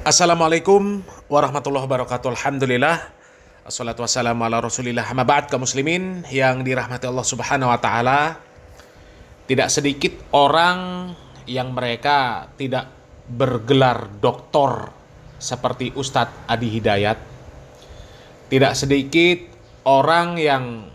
Assalamualaikum warahmatullahi wabarakatuh. Alhamdulillah. Assalatu wassalamu ala rasulillah. Amma ba'd, kaum muslimin yang dirahmati Allah subhanahu wa ta'ala. Tidak sedikit orang yang mereka tidak bergelar doktor seperti Ustadz Adi Hidayat. Tidak sedikit orang yang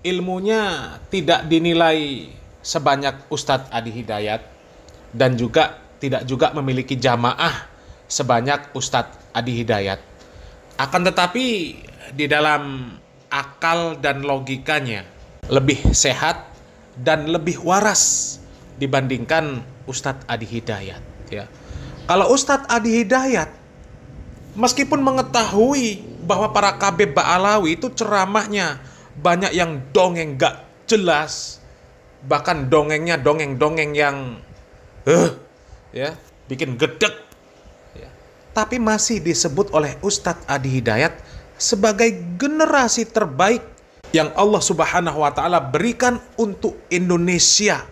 ilmunya tidak dinilai sebanyak Ustadz Adi Hidayat. Dan juga tidak juga memiliki jamaah sebanyak Ustadz Adi Hidayat. Akan tetapi di dalam akal dan logikanya lebih sehat dan lebih waras dibandingkan Ustadz Adi Hidayat, ya. Kalau Ustadz Adi Hidayat meskipun mengetahui bahwa para Kabeb Ba'alawi itu ceramahnya banyak yang dongeng gak jelas, bahkan dongengnya dongeng-dongeng yang ya bikin gedek, ya, tapi masih disebut oleh Ustadz Adi Hidayat sebagai generasi terbaik yang Allah Subhanahu wa ta'ala berikan untuk Indonesia,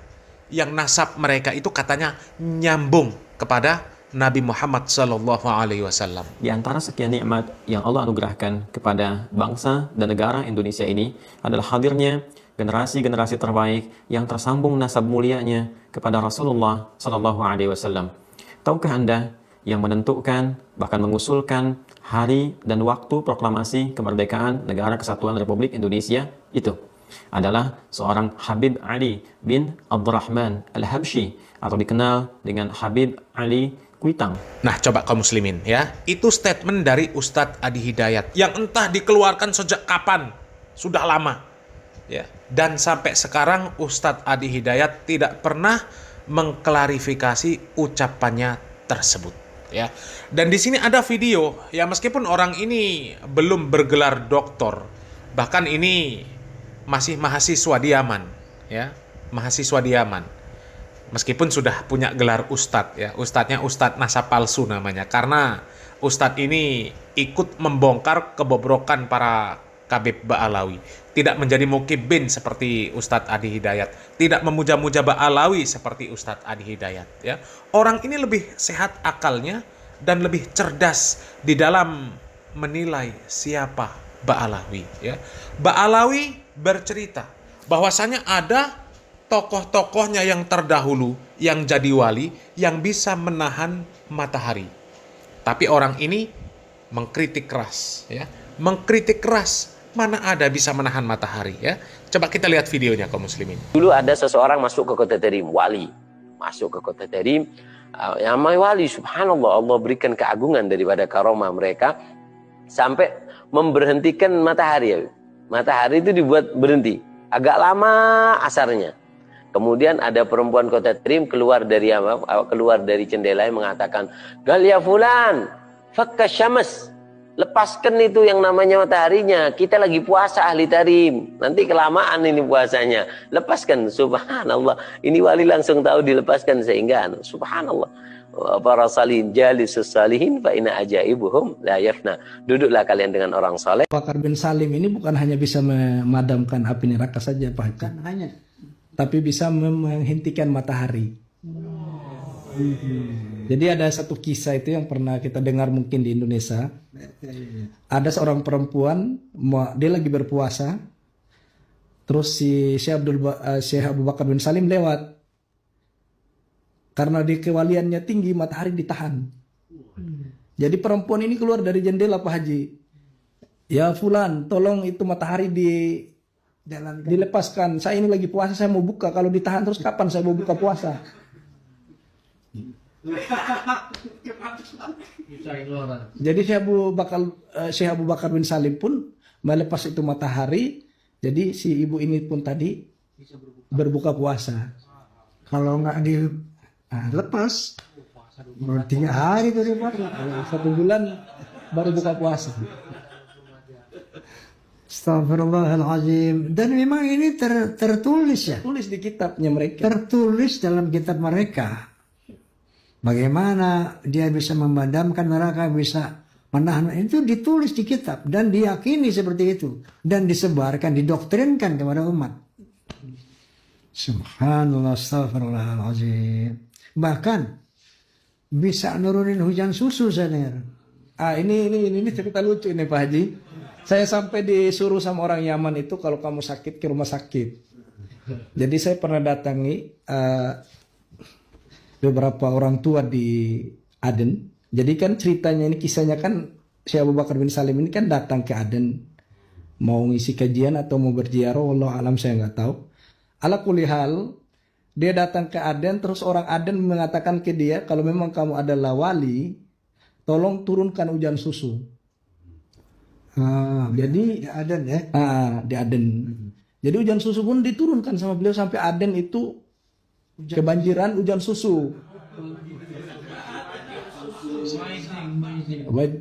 yang nasab mereka itu katanya nyambung kepada Nabi Muhammad Sallallahu Alaihi Wasallam. Di antara sekian nikmat yang Allah anugerahkan kepada bangsa dan negara Indonesia ini adalah hadirnya generasi-generasi terbaik yang tersambung nasab mulianya kepada Rasulullah Sallallahu Alaihi Wasallam. Tahukah Anda yang menentukan bahkan mengusulkan hari dan waktu proklamasi kemerdekaan Negara Kesatuan Republik Indonesia itu adalah seorang Habib Ali bin Abdurrahman Al-Habsyi, atau dikenal dengan Habib Ali Kuitang. Nah, coba kaum muslimin, ya, itu statement dari Ustadz Adi Hidayat yang entah dikeluarkan sejak kapan, sudah lama, ya. Dan sampai sekarang Ustadz Adi Hidayat tidak pernah mengklarifikasi ucapannya tersebut, ya. Dan di sini ada video, ya, meskipun orang ini belum bergelar doktor, bahkan ini masih mahasiswa di Yaman, ya, mahasiswa di Yaman. Meskipun sudah punya gelar ustadz, ya, ustadznya Ustadz Nasab Palsu namanya, karena ustadz ini ikut membongkar kebobrokan para Kabeb Ba'alawi, tidak menjadi mukibin seperti Ustadz Adi Hidayat, tidak memuja-muja Ba'alawi seperti Ustadz Adi Hidayat, ya. Orang ini lebih sehat akalnya dan lebih cerdas di dalam menilai siapa Ba'alawi, ya. Ba'alawi bercerita bahwasanya ada tokoh-tokohnya yang terdahulu yang jadi wali yang bisa menahan matahari. Tapi orang ini mengkritik keras, ya. Mengkritik keras, mana ada bisa menahan matahari, ya. Coba kita lihat videonya kaum muslimin. Dulu ada seseorang masuk ke kota Tarim, wali. Masuk ke kota Tarim, yang namanya wali, subhanallah, Allah berikan keagungan daripada karomah mereka sampai memberhentikan matahari. Matahari itu dibuat berhenti. Agak lama asarnya. Kemudian ada perempuan kota Tarim keluar dari jendela yang mengatakan, "Gal ya fulan, fakka syams." Lepaskan itu yang namanya mataharinya. Kita lagi puasa ahli Tarim. Nanti kelamaan ini puasanya. Lepaskan. Subhanallah. Ini wali langsung tahu dilepaskan sehingga subhanallah. Para salihin jalisus salihin fa inna ajaibuhum la yafna. Duduklah kalian dengan orang saleh. Bakar bin Salim ini bukan hanya bisa memadamkan api neraka saja, Pak. Bukan hanya, tapi bisa menghentikan matahari. Jadi ada satu kisah itu yang pernah kita dengar mungkin di Indonesia. Ada seorang perempuan, dia lagi berpuasa, terus si Syekh Abu Bakar bin Salim lewat. Karena di kewaliannya tinggi, matahari ditahan. Jadi perempuan ini keluar dari jendela, Pak Haji. "Ya fulan, tolong itu matahari dilepaskan. Saya ini lagi puasa, saya mau buka. Kalau ditahan terus kapan saya mau buka puasa?" Jadi Syekh Abu Bakar bin Salim pun melepas itu matahari. Jadi si ibu ini pun tadi berbuka puasa. Kalau nggak dilepas, 3 hari itu Pak. 1 bulan baru buka puasa. Astagfirullahaladzim. Dan memang ini tertulis ya. Tulis di kitabnya mereka. Tertulis dalam kitab mereka. Bagaimana dia bisa memadamkan neraka, bisa menahan, itu ditulis di kitab dan diyakini seperti itu dan disebarkan, didoktrinkan kepada umat. Subhanallah, astagfirullahaladzim. Bahkan bisa nurunin hujan susu saya dengar. Ini cerita lucu ini Pak Haji. Saya sampai disuruh sama orang Yaman itu kalau kamu sakit ke rumah sakit. Jadi saya pernah datangi beberapa orang tua di Aden. Jadi kan ceritanya ini kisahnya kan Syekh Abu Bakar bin Salim ini kan datang ke Aden mau ngisi kajian atau mau berziarah, wallahu alam saya nggak tahu. Ala kulli hal, dia datang ke Aden, terus orang Aden mengatakan ke dia, kalau memang kamu adalah wali, tolong turunkan hujan susu. Jadi Di Aden ya. di Aden. Jadi hujan susu pun diturunkan sama beliau sampai Aden itu kebanjiran hujan susu.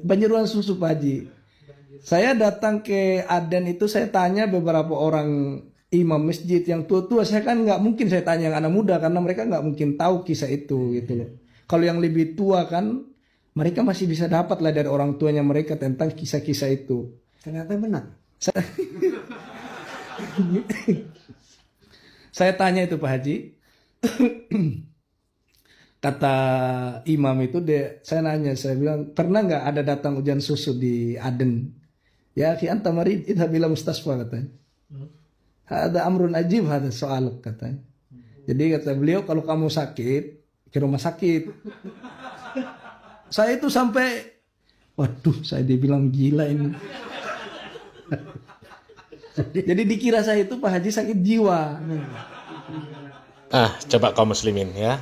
Banjiran susu Pak Haji. Saya datang ke Aden itu, saya tanya beberapa orang imam masjid yang tua-tua. Saya kan nggak mungkin saya tanya yang anak muda karena mereka nggak mungkin tahu kisah itu gitu loh. Kalau yang lebih tua kan mereka masih bisa dapat lah dari orang tuanya mereka tentang kisah-kisah itu. Ternyata benar. Saya tanya itu Pak Haji. Kata imam itu, saya nanya, saya bilang, pernah nggak ada datang hujan susu di Aden? Ya, khi anta marid idhab ila mustasfa katanya. Ada amrun ajib ada soal katanya. Jadi kata beliau, kalau kamu sakit ke rumah sakit. Saya itu sampai, waduh, saya dibilang gila ini. Jadi dikira saya itu Pak Haji sakit jiwa. Coba kaum muslimin ya.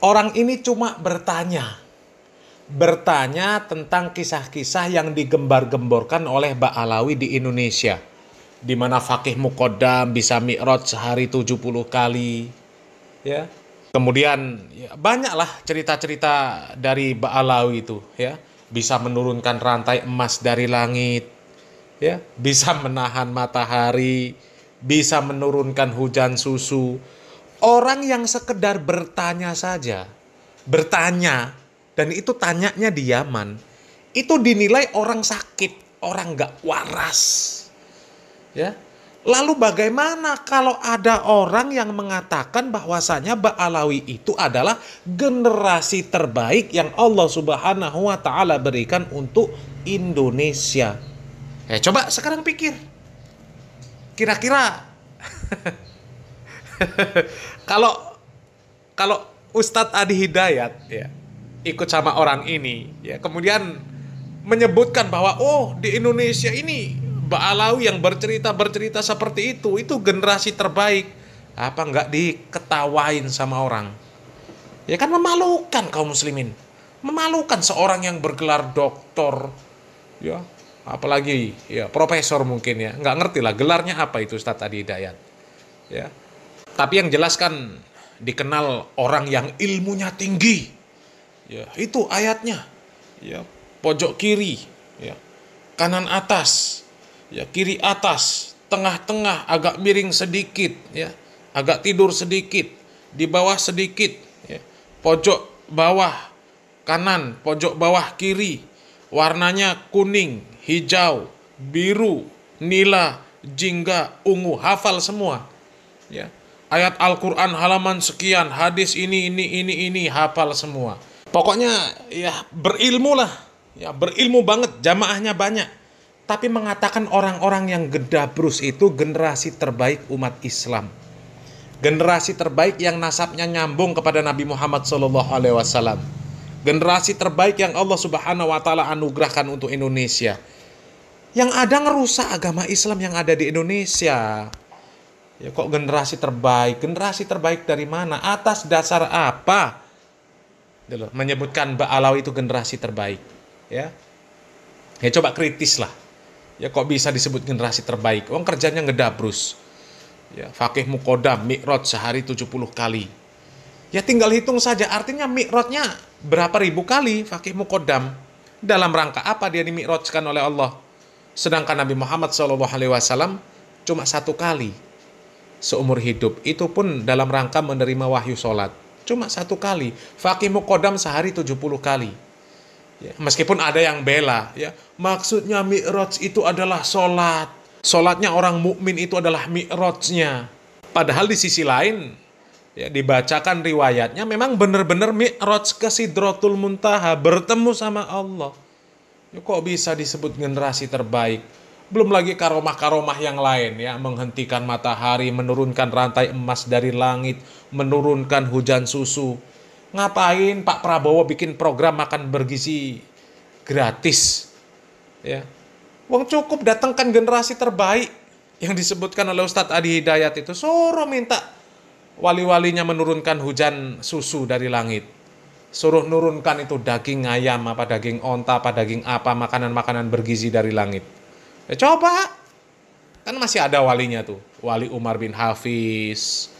Orang ini cuma bertanya tentang kisah-kisah yang digembar-gemborkan oleh Ba'alawi di Indonesia, di mana Faqih Muqaddam bisa mi'raj sehari 70 kali, ya. Kemudian ya, banyaklah cerita-cerita dari Ba'alawi itu, ya. Bisa menurunkan rantai emas dari langit, ya. Bisa menahan matahari, bisa menurunkan hujan susu. Orang yang sekedar bertanya saja, dan itu tanyanya di Yaman, itu dinilai orang sakit, orang nggak waras. Ya. Lalu bagaimana kalau ada orang yang mengatakan bahwasanya Ba'alawi itu adalah generasi terbaik yang Allah Subhanahu wa Ta'ala berikan untuk Indonesia? Coba sekarang pikir, kira-kira kalau Ustadz Adi Hidayat ya ikut sama orang ini ya, kemudian menyebutkan bahwa di Indonesia ini Ba'alawi yang bercerita seperti itu generasi terbaik, apa nggak diketawain sama orang? Ya kan memalukan kaum muslimin, memalukan seorang yang bergelar doktor, ya apalagi ya profesor mungkin ya, nggak ngerti lah gelarnya apa itu Ustadz Adi Hidayat, ya. Tapi yang jelas kan dikenal orang yang ilmunya tinggi. Ya, itu ayatnya. Ya, pojok kiri, ya. Kanan atas, ya, kiri atas, tengah-tengah agak miring sedikit, ya. Agak tidur sedikit, di bawah sedikit, ya. Pojok bawah kanan, pojok bawah kiri. Warnanya kuning, hijau, biru, nila, jingga, ungu, hafal semua. Ya. Ayat Al-Quran halaman sekian, hadis ini, hafal semua. Pokoknya ya berilmu lah, ya berilmu banget, jamaahnya banyak. Tapi mengatakan orang-orang yang gedabrus itu generasi terbaik umat Islam. Generasi terbaik yang nasabnya nyambung kepada Nabi Muhammad SAW. Generasi terbaik yang Allah Subhanahu wa Ta'ala anugerahkan untuk Indonesia. Yang ada ngerusak agama Islam yang ada di Indonesia. Ya kok generasi terbaik? Generasi terbaik dari mana? Atas dasar apa? Menyebutkan Ba'alawi itu generasi terbaik. Ya coba kritis lah. Ya kok bisa disebut generasi terbaik? Orang kerjanya ngedabrus. Ya, Faqih Muqaddam mi'raj sehari 70 kali. Ya tinggal hitung saja, artinya mi'rajnya berapa ribu kali Faqih Muqaddam. Dalam rangka apa dia dimi'rajkan oleh Allah? Sedangkan Nabi Muhammad SAW cuma 1 kali seumur hidup, itu pun dalam rangka menerima wahyu sholat, cuma 1 kali. Faqih Muqaddam sehari 70 kali. Ya, meskipun ada yang bela, ya maksudnya mi'raj itu adalah sholatnya orang mukmin itu adalah mi'rajnya. Padahal di sisi lain ya, dibacakan riwayatnya, memang benar-benar Mi'raj ke Sidratul Muntaha, bertemu sama Allah. Ya, kok bisa disebut generasi terbaik? Belum lagi karomah-karomah yang lain, ya, menghentikan matahari, menurunkan rantai emas dari langit, menurunkan hujan susu. Ngapain Pak Prabowo bikin program makan bergizi gratis? Ya, wong cukup datangkan generasi terbaik yang disebutkan oleh Ustadz Adi Hidayat itu. Suruh minta wali-walinya menurunkan hujan susu dari langit. Suruh nurunkan itu daging ayam, apa daging onta, apa daging apa, makanan-makanan bergizi dari langit. Ya coba, kan masih ada walinya tuh. Wali Umar bin Hafiz,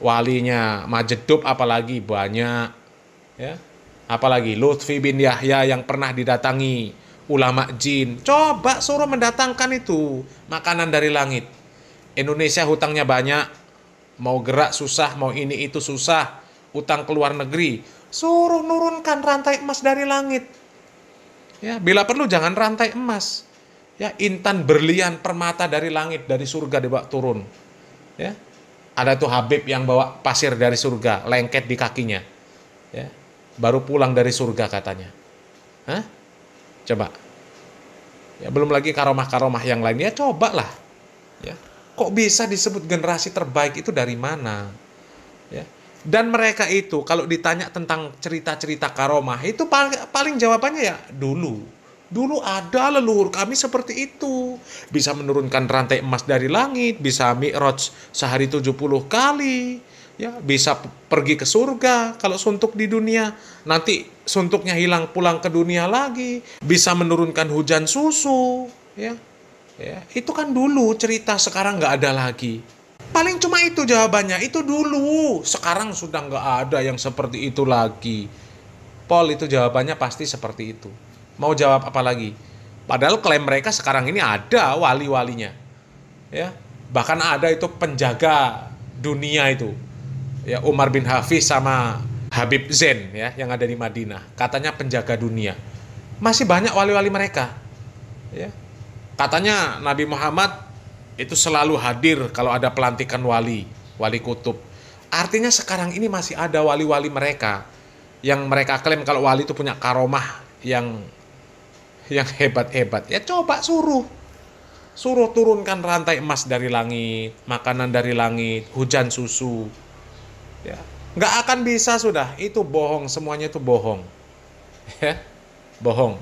walinya Majedub apalagi banyak. Ya, apalagi Lutfi bin Yahya yang pernah didatangi ulama jin. Coba suruh mendatangkan itu makanan dari langit. Indonesia hutangnya banyak, mau gerak susah, mau ini itu susah, utang ke luar negeri. Suruh nurunkan rantai emas dari langit. Ya, bila perlu jangan rantai emas. Ya, intan berlian permata dari langit, dari surga dibawa turun. Ya, ada tuh Habib yang bawa pasir dari surga, lengket di kakinya. Ya, baru pulang dari surga katanya. Hah? Coba. Ya, belum lagi karomah-karomah yang lain. Ya, cobalah. Ya, kok bisa disebut generasi terbaik itu dari mana? Ya. Dan mereka itu kalau ditanya tentang cerita-cerita karomah itu paling jawabannya ya dulu ada leluhur kami seperti itu, bisa menurunkan rantai emas dari langit, bisa mi'raj sehari 70 kali, ya, bisa pergi ke surga kalau suntuk di dunia, nanti suntuknya hilang pulang ke dunia lagi, bisa menurunkan hujan susu, ya. Ya, itu kan dulu cerita, sekarang nggak ada lagi. Paling cuma itu jawabannya, itu dulu, sekarang sudah nggak ada yang seperti itu lagi. Pol, itu jawabannya pasti seperti itu. Mau jawab apa lagi? Padahal klaim mereka sekarang ini ada wali-walinya. Ya, bahkan ada itu penjaga dunia itu. Ya, Umar bin Hafiz sama Habib Zain ya yang ada di Madinah. Katanya penjaga dunia. Masih banyak wali-wali mereka. Ya. Katanya Nabi Muhammad itu selalu hadir kalau ada pelantikan wali kutub. Artinya sekarang ini masih ada wali-wali mereka yang mereka klaim kalau wali itu punya karomah yang hebat-hebat. Ya coba suruh turunkan rantai emas dari langit, makanan dari langit, hujan susu. Ya, nggak akan bisa sudah. Itu bohong, semuanya itu bohong. Ya, bohong.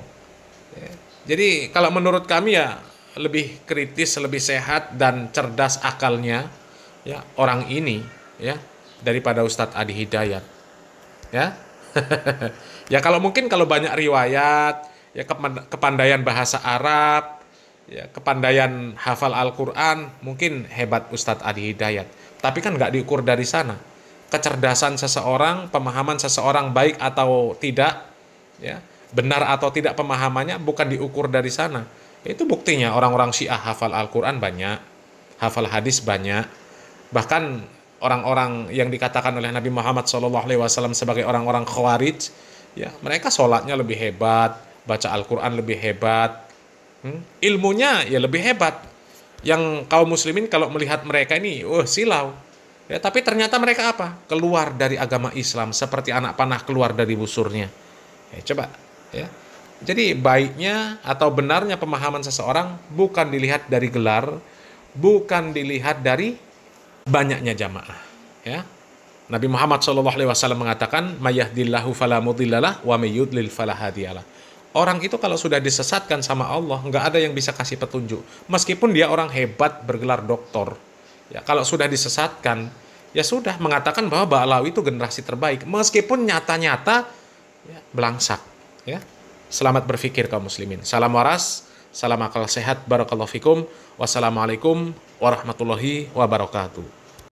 Ya. Jadi kalau menurut kami ya lebih kritis, lebih sehat dan cerdas akalnya ya orang ini ya daripada Ustadz Adi Hidayat. Ya. Ya kalau mungkin kalau banyak riwayat, ya kepandaian bahasa Arab, ya kepandaian hafal Al-Quran, mungkin hebat Ustadz Adi Hidayat. Tapi kan nggak diukur dari sana. Kecerdasan seseorang, pemahaman seseorang baik atau tidak, ya benar atau tidak pemahamannya bukan diukur dari sana. Itu buktinya orang-orang Syiah hafal Al-Quran banyak, hafal hadis banyak. Bahkan orang-orang yang dikatakan oleh Nabi Muhammad SAW sebagai orang-orang Khawarij, ya mereka sholatnya lebih hebat, baca Al-Quran lebih hebat, ilmunya ya lebih hebat. Yang kaum muslimin kalau melihat mereka ini, silau. Ya, tapi ternyata mereka apa? Keluar dari agama Islam seperti anak panah keluar dari busurnya. Ya, coba. Ya. Jadi baiknya atau benarnya pemahaman seseorang bukan dilihat dari gelar, bukan dilihat dari banyaknya jamaah. Ya. Nabi Muhammad SAW mengatakan, "Mayahdillahu fala mudhillalah wa may yudlil fala hadiyalah." Orang itu kalau sudah disesatkan sama Allah, nggak ada yang bisa kasih petunjuk. Meskipun dia orang hebat bergelar doktor. Ya, kalau sudah disesatkan, ya sudah mengatakan bahwa Ba'alawi itu generasi terbaik. Meskipun nyata-nyata ya, belangsak. Ya. Selamat berpikir kaum muslimin. Salam waras, salam akal sehat, barakallahu fikum. Wassalamualaikum warahmatullahi wabarakatuh.